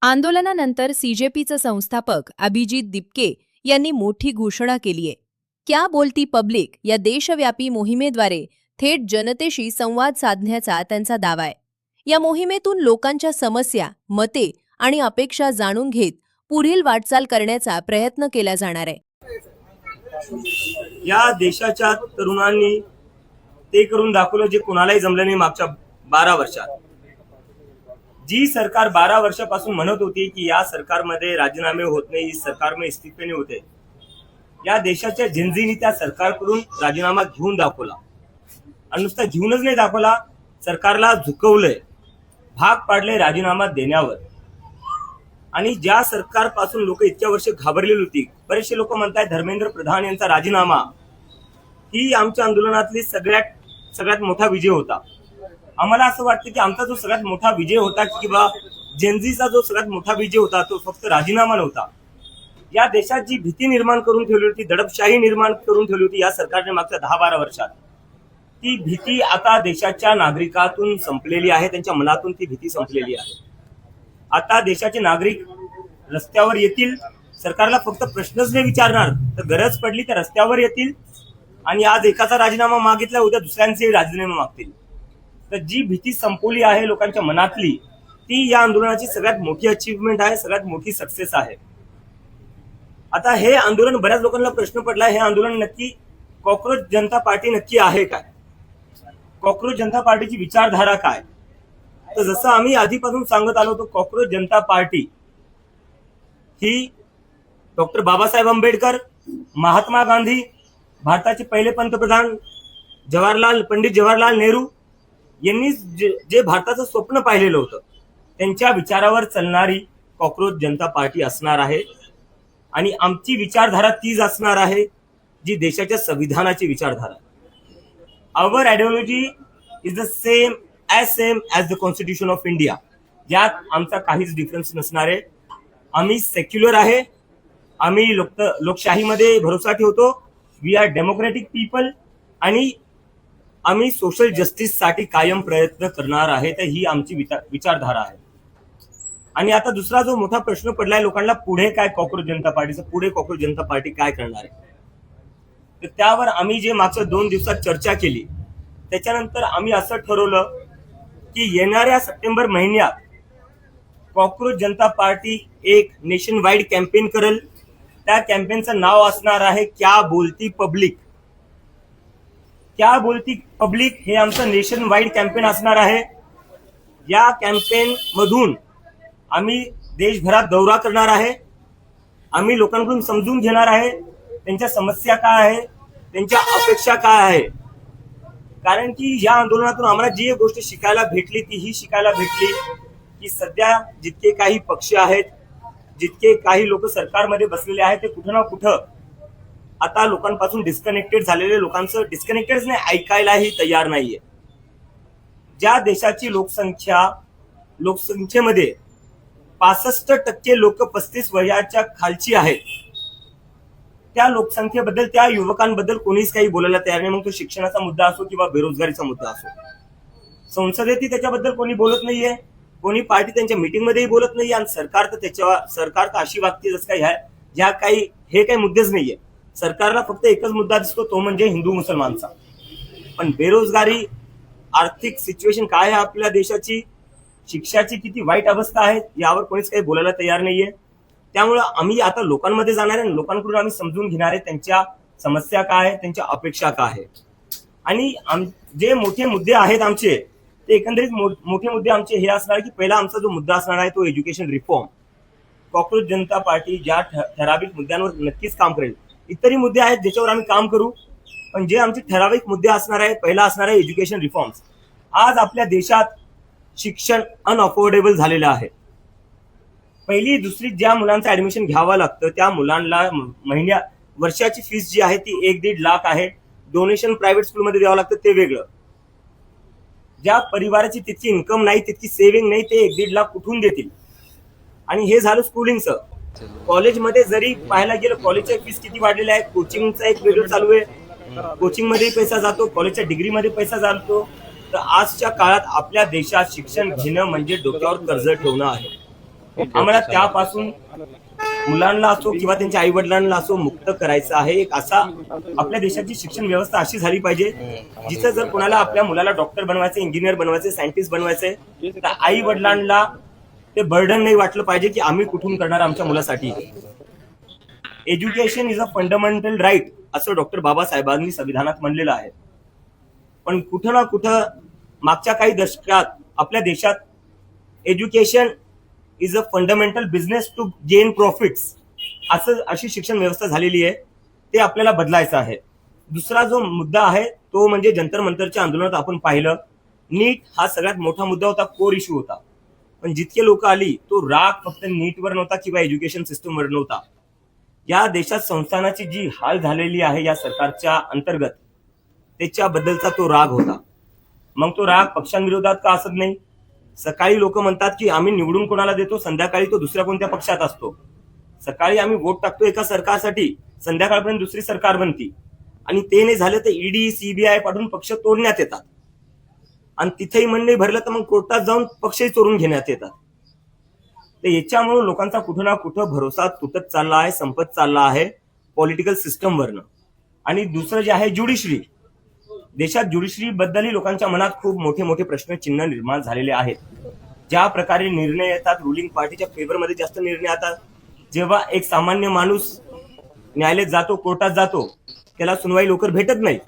आंदोलनानंतर सीजेपीचे संस्थापक अभिजीत दिपके यांनी मोठी घोषणा केलीय. क्या बोलती पब्लिक या देशव्यापी मोहिमेद्वारे थेट जनतेशी संवाद साधण्याचा त्यांचा दावा आहे. या मोहिमेतून लोकांच्या समस्या, मते आणि अपेक्षा जाणून घेत पुढील वाटचाल करण्याचा प्रयत्न केला जाणार आहे. या देशाच्या तरुणांनी ते करून दाखवलं जे कोणालाही जमलं नाही. मागच्या 12 वर्षात जी सरकार 12 वर्षापासून म्हणत होती की या सरकारमध्ये राजीनामे होत नाही, सरकारमध्ये इस्तीफे नाही होते, या देशाच्या जनजीनी त्या सरकारकडून राजीनामा घेऊन दाखवला. आणि नुसता घेऊनच नाही दाखवला, सरकारला झुकवलंय, भाग पाडले राजीनामा देण्यावर. आणि ज्या सरकारपासून लोक इतक्या वर्ष घाबरलेली होती, बरेचसे लोक म्हणतात धर्मेंद्र प्रधान यांचा राजीनामा ही आमच्या आंदोलनातली सगळ्यात मोठा विजय होता. आम्हाला असं वाटतं की आमचा जो सगळ्यात मोठा विजय होता किंवा जेनझीचा जो सगळ्यात मोठा विजय होता तो फक्त राजीनामा नव्हता. या देशात जी भीती निर्माण करून ठेवली होती, दडपशाही निर्माण करून ठेवली होती या सरकारने मागच्या 10-12 वर्षात, ती भीती आता देशाच्या नागरिकातून संपलेली आहे. त्यांच्या मनातून ती भीती संपलेली आहे. आता देशाचे नागरिक रस्त्यावर येतील, सरकारला फक्त प्रश्नच नाही विचारणार, तर गरज पडली तर रस्त्यावर येतील. आणि आज एकाचा राजीनामा मागितला, उद्या दुसऱ्यांचे राजीनामे मागतील. तर जी भीती संपवली आहे लोकांच्या मनातली, ती या आंदोलनाची सगळ्यात मोठी अचीवमेंट आहे, सगळ्यात मोठी सक्सेस आहे. आता हे आंदोलन, बऱ्याच लोकांना प्रश्न पडला, हे आंदोलन नक्की कॉक्रोच जनता पार्टी नक्की आहे काय? कॉक्रोच जनता पार्टीची विचारधारा काय? तर जसं आम्ही आधीपासून सांगत आलो होतो, कॉक्रोच जनता पार्टी ही डॉक्टर बाबासाहेब आंबेडकर, महात्मा गांधी, भारताचे पहिले पंतप्रधान पंडित जवाहरलाल नेहरू यांनी जे भारताचं स्वप्न पाहिलेलं होतं, त्यांच्या विचारावर चालणारी कॉक्रोच जनता पार्टी असणार आहे. आणि आमची विचारधारा तीच असणार आहे जी देशाच्या संविधानाची विचारधारा. Our ideology is the same as the constitution of India. यात आमचा काहीच डिफरन्स नसणार आहे. आम्ही सेक्युलर आहे, आम्ही लोकशाहीमध्ये भरोसा ठेवतो, वी आर डेमोक्रेटिक पीपल, आणि आम्ही सोशल जस्टिससाठी कायम प्रयत्न करणार आहे. तर ही आमची विचारधारा आहे. आणि आता दुसरा जो मोठा प्रश्न पडलाय लोकांना, पुढे काय कॉक्रोच जनता पार्टीचं, पुढे कॉक्रोच जनता पार्टी काय करणार आहे? तर त्यावर आम्ही जे मागच्या 2 दिवसात चर्चा केली, त्याच्यानंतर आम्ही असं ठरवलं की येणाऱ्या सप्टेंबर महिन्यात कॉक्रोच जनता पार्टी एक नेशन वाईड कॅम्पेन करेल. त्या कॅम्पेनचं नाव असणार आहे क्या बोलती पब्लिक. क्या बोलती पब्लिक हे आमचं नेशन वाईड कॅम्पेन असणार आहे. या कॅम्पेन मधून आम्ही देशभरात दौरा करणार आहे. आम्ही लोकांकडून समजून घेणार आहे त्यांच्या समस्या काय आहे, त्यांच्या अपेक्षा काय आहे. कारण की या आंदोलनातून आम्हाला जी गोष्ट शिकायला भेटली ती ही शिकायला भेटली की सध्या जितके काही पक्ष आहेत, जितके काही लोक सरकारमध्ये बसलेले आहेत, ते कुठं ना कुठं आता लोकांपासून डिस्कनेक्टेड झालेले, लोकांचं डिस्कनेक्टेड नाही, ऐकायलाही तयार नाहीये. ज्या देशाची लोकसंख्येमध्ये 65% लोक 35 वयाच्या खालची आहेत, त्या लोकसंख्येबद्दल, त्या युवकांबद्दल कोणीच काही बोलायला तयार नाही. मग तो शिक्षणाचा मुद्दा असो किंवा बेरोजगारीचा मुद्दा असो. संसदेतही त्याच्याबद्दल कोणी बोलत नाहीये, कोणी पार्टी त्यांच्या मीटिंगमध्येही बोलत नाहीये. आणि सरकार तर अशी वागते जसं काही हे काही मुद्देच नाहीये. सरकारला फक्त एकच मुद्दा दिसतो, तो म्हणजे हिंदू मुसलमानचा. पण बेरोजगारी, आर्थिक सिच्युएशन काय आहे आपल्या देशाची, शिक्षाची किती वाईट अवस्था आहे, यावर कोणीच काही बोलायला तयार नाहीये. त्यामुळे आम्ही आता लोकांमध्ये जाणार आहे, लोकांकडून आम्ही समजून घेणार आहे त्यांच्या समस्या काय आहे, त्यांच्या अपेक्षा काय आहे. आणि जे मोठे मुद्दे आहेत आमचे, ते एकंदरीत मोठे मुद्दे आमचे हे असणार की पहिला आमचा जो मुद्दा असणार आहे तो एज्युकेशन रिफॉर्म. कॉक्रोच जनता पार्टी ज्या ठराविक मुद्द्यांवर नक्कीच काम करेल. इतरही मुद्दे आहेत ज्याच्यावर आम्ही काम करू, पण जे आमचे ठराविक मुद्दे असणार आहे, पहिला असणार आहे एज्युकेशन रिफॉर्म्स. आज आपल्या देशात शिक्षण अनअफोर्डेबल झालेलं आहे. पहिली दुसरी ज्या मुलांचं ऍडमिशन घ्यावं लागतं त्या मुलांना वर्षाची फीस जी आहे ती 1-1.5 लाख आहे. डोनेशन प्रायव्हेट स्कूलमध्ये द्यावं लागतं ते वेगळं. ज्या परिवाराची तितकी इन्कम नाही, तितकी सेव्हिंग नाही, ते 1-1.5 लाख कुठून देतील? आणि हे झालं स्कूलिंगचं. कॉलेजमध्ये जरी पाहायला गेलं, कॉलेजच्या फीस किती वाढलेल्या आहे. कोचिंगचा एक वेगळं चालू आहे, कोचिंगमध्ये पैसा जातो, कॉलेजच्या डिग्रीमध्ये पैसा जातो. तर आजच्या काळात आपल्या देशात शिक्षण घेणं म्हणजे डोक्यावर कर्ज ठेवणं आहे. आम्हाला त्यापासून मुलांना असो किंवा त्यांच्या आई वडिलांना असो मुक्त करायचं आहे. एक असा आपल्या देशाची शिक्षण व्यवस्था अशी झाली पाहिजे जिथं जर कोणाला आपल्या मुलाला डॉक्टर बनवायचं, इंजिनियर बनवायचं, सायंटिस्ट बनवायचंय तर आई वडिलांना ते बर्डन नाही वाटलं पाहिजे की आम्ही कुठून करणार आमच्या मुलासाठी. Education is a fundamental right असं डॉक्टर बाबासाहेबांनी संविधानात म्हणलेलं आहे. पण कुठं ना कुठं मागच्या काही दशकात आपल्या देशात education is a fundamental business to gain profits अशी शिक्षण व्यवस्था झालेली आहे. ते आपल्याला बदलायचं आहे. दुसरा जो मुद्दा आहे तो म्हणजे जंतर मंतरच्या आंदोलनात आपण पाहिलं, नीट हा सगळ्यात मोठा मुद्दा होता, कोर इश्यू होता. पण जितके लोक आली तो राग फक्त नीटवर नव्हता किंवा एज्युकेशन सिस्टमवर नव्हता. या देशात संस्थानाची जी हाल झालेली आहे या सरकारच्या अंतर्गत त्याच्याबद्दलचा तो राग होता. मग तो राग पक्षांविरोधात का असत नाही. सकाळी लोक म्हणतात की आम्ही निवडून कोणाला देतो, संध्याकाळी तो दुसऱ्या कोणत्या पक्षात असतो. सकाळी आम्ही वोट टाकतो एका सरकारसाठी, संध्याकाळपर्यंत दुसरी सरकार बनती. आणि ते नाही झालं तर ईडी सीबीआय पाठवून पक्ष तोडण्यात येतात. आणि तिथेही मन नाही भरलं तर मग कोर्टात जाऊन पक्षही चोरून घेण्यात येतात. तर याच्यामुळे लोकांचा कुठं ना कुठं भरोसा तुटत चालला आहे, संपत चालला आहे पॉलिटिकल सिस्टमवरनं. आणि दुसरं जे आहे ज्युडिशरी, देशात ज्युडिशरी बद्दलही लोकांच्या मनात खूप मोठे मोठे प्रश्नचिन्ह निर्माण झालेले आहेत. ज्या प्रकारे निर्णय येतात रुलिंग पार्टीच्या फेवरमध्ये जास्त निर्णय येतात. जेव्हा एक सामान्य माणूस न्यायालयात जातो, कोर्टात जातो, त्याला सुनवाई लवकर भेटत नाही.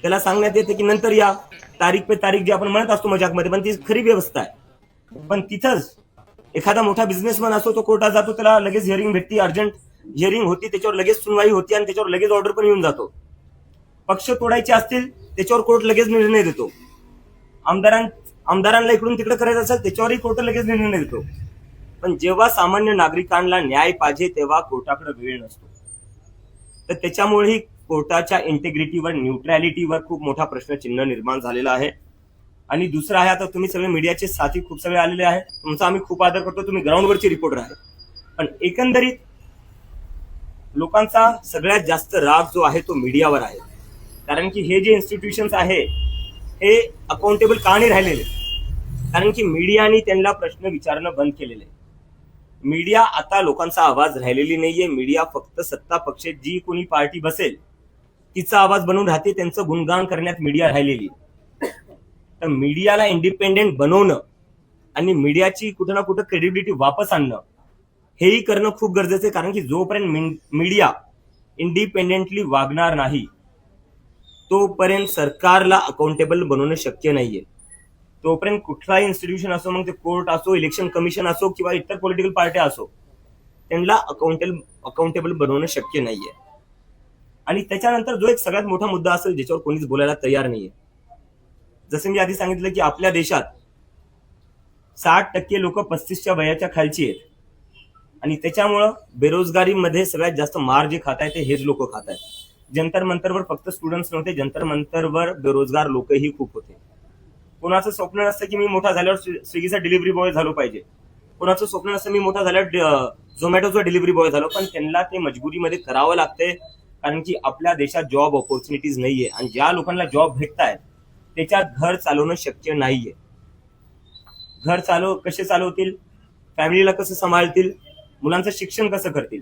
त्याला सांगण्यात येते की नंतर या, तारीख पे तारीख जे आपण म्हणत असतो मजाकमध्ये, पण ती खरी व्यवस्था आहे. पण तिथंच एखादा मोठा बिझनेसमॅन असो, तो कोर्टात जातो, त्याला लगेच हिअरिंग भेटती, अर्जंट हिअरिंग होती, त्याच्यावर लगेच सुनवाई होती आणि त्याच्यावर लगेच ऑर्डर पण येऊन जातो. पक्ष तोडायचे असतील त्याच्यावर कोर्ट लगेच निर्णय देतो. आमदारांना इकडून तिकडे करायचं असेल त्याच्यावरही कोर्ट लगेच निर्णय देतो. पण जेव्हा सामान्य नागरिकांना न्याय पाहिजे तेव्हा कोर्टाकडे वेळ नसतो. तर त्याच्यामुळेही कोर्टाच्या इंटेग्रिटीवर, न्यूट्रॅलिटीवर खूप मोठा प्रश्नचिन्ह निर्माण झालेला आहे. आणि दुसरं आहे, आता तुम्ही सगळे मीडियाचे साथी खूप सगळे आलेले आहे, तुमचा आम्ही खूप आदर करतो, तुम्ही ग्राउंडवरचे रिपोर्टर आहे. पण एकंदरीत लोकांचा सगळ्यात जास्त राग जो आहे तो मीडियावर आहे. कारण की हे जे इन्स्टिट्यूशन्स आहे हे अकाउंटेबल का नाही राहिलेले. कारण की मीडियाने त्यांना प्रश्न विचारणं बंद केलेले. मीडिया आता लोकांचा आवाज राहिलेली नाहीये. मीडिया फक्त सत्ता पक्ष जी कोणी पार्टी बसेल तिचा आवाज बनवून राहते, त्यांचं गुणगान करण्यात मीडिया राहिलेली. तर मीडियाला इंडिपेंडेंट बनवणं आणि मीडियाची कुठं ना कुठं क्रेडिबिलिटी वापस आणणं हेही करणं खूप गरजेचं आहे. कारण की जोपर्यंत मीडिया इंडिपेंडेंटली वागणार नाही तोपर्यंत सरकारला अकाउंटेबल बनवणं शक्य नाहीये. तोपर्यंत कुठलाही इन्स्टिट्यूशन असो, मग ते कोर्ट असो, इलेक्शन कमिशन असो किंवा इतर पॉलिटिकल पार्ट्या असो, त्यांना अकाउंटेबल बनवणं शक्य नाहीये. आणि त्याच्यानंतर जो एक सगळ्यात मोठा मुद्दा असेल ज्याच्यावर कोणीच बोलायला तयार नाहीये, जसं मी आधी सांगितलं की आपल्या देशात 60% लोक 35च्या वयाच्या खालची आहेत. आणि त्याच्यामुळं बेरोजगारीमध्ये सगळ्यात जास्त मार जे खात आहेत ते हेच लोक खात आहेत. जंतर मंतरवर फक्त स्टुडंट्स नव्हते, जंतर मंतरवर बेरोजगार लोकही खूप होते. कोणाचं स्वप्न नसतं की मी मोठा झाल्यावर स्विगीचा डिलिव्हरी बॉय झालो पाहिजे, कोणाचं स्वप्न नसतं मी मोठा झाल्यावर झोमॅटोचा डिलिव्हरी बॉय झालो. पण त्यांना ते मजबुरीमध्ये करावं लागतंय. कारण की आपल्या देशात जॉब ऑपॉर्च्युनिटीज नाहीये आणि ज्या लोकांना जॉब भेटतायत त्याच्यात घर चालवणं शक्य नाहीये. घर कसे चालवतील, फॅमिलीला कसं सांभाळतील, मुलांचं शिक्षण कसं करतील.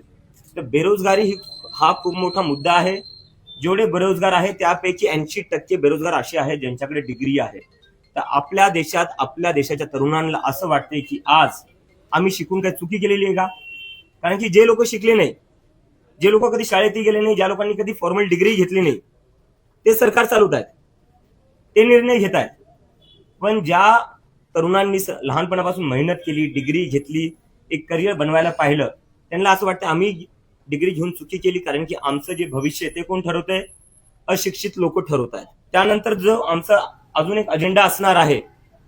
तर बेरोजगारी हा खूप मोठा मुद्दा आहे. जेवढे बेरोजगार आहेत त्यापैकी 80% बेरोजगार असे आहेत ज्यांच्याकडे डिग्री आहे. तर आपल्या देशाच्या तरुणांना असं वाटतंय की आज आम्ही शिकून काही चुकी केलेली आहे का. कारण की जे लोक शिकले नाही, जे लोक कधी शाळेतही गेले नाही, ज्या लोकांनी कधी फॉर्मल डिग्री घेतली नाही, ते सरकार चालवत आहेत, ते निर्णय घेत आहेत. पण ज्या तरुणांनी लहानपणापासून मेहनत केली, डिग्री घेतली, एक करिअर बनवायला पाहिलं, त्यांना असं वाटतं आम्ही डिग्री घेऊन चुकी केली. कारण की आमचं जे भविष्य ते कोण ठरवतंय, अशिक्षित लोक ठरवत आहेत. त्यानंतर जो आमचा अजून एक अजेंडा असणार आहे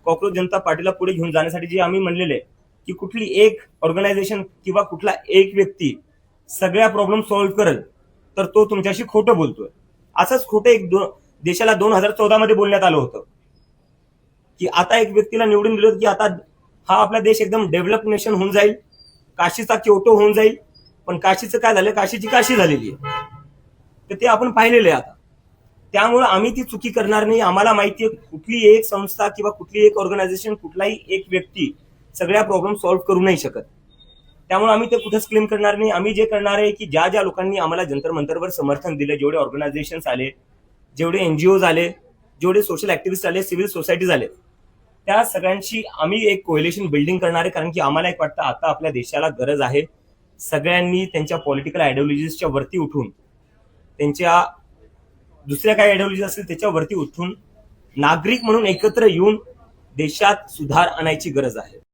कॉक्रोच जनता पार्टीला पुढे घेऊन जाण्यासाठी, जे आम्ही म्हणलेले की कुठली एक ऑर्गनायझेशन किंवा कुठला एक व्यक्ती सगळ्या प्रॉब्लेम सॉल्व्ह करेल तर तो तुमच्याशी खोटं बोलतोय. असंच खोटं देशाला 2014 मध्ये बोलण्यात आलं होतं की आता एक व्यक्तीला निवडून दिलं की आता हा आपला देश एकदम डेव्हलप नेशन होऊन जाईल, काशीचा क्योटो होऊन जाईल. पण काशीचं काय झालं, काशीची काशी झालेली आहे. तर ते आपण पाहिलेलं आहे आता. त्यामुळे आम्ही ती चुकी करणार नाही. आम्हाला माहितीये कुठली एक संस्था किंवा कुठली एक ऑर्गनायझेशन, कुठलाही एक व्यक्ती सगळ्या प्रॉब्लेम सॉल्व्ह करू नाही शकत. त्यामुळे आम्ही ते कुठेच क्लेम करणार नाही. आम्ही जे करणार आहे की ज्या ज्या लोकांनी आम्हाला जंतर मंतरवर समर्थन दिले, जेवढे ऑर्गनायझेशन्स आले, जेवढे एनजीओ आले, जेवढे सोशल ऍक्टिव्हिस्ट आले, सिव्हिल सोसायटीज आले, त्या सगळ्यांशी आम्ही एक कोएलिशन बिल्डिंग करणार आहे. कारण की आम्हाला एक वाटतं आता आपल्या देशाला गरज आहे सगळ्यांनी त्यांच्या पॉलिटिकल आयडिओलॉजीजच्या वरती उठून, त्यांच्या दुसऱ्या काही आयडिओलॉजी असतील त्याच्यावरती उठून नागरिक म्हणून एकत्र येऊन देशात सुधार आणायची गरज आहे.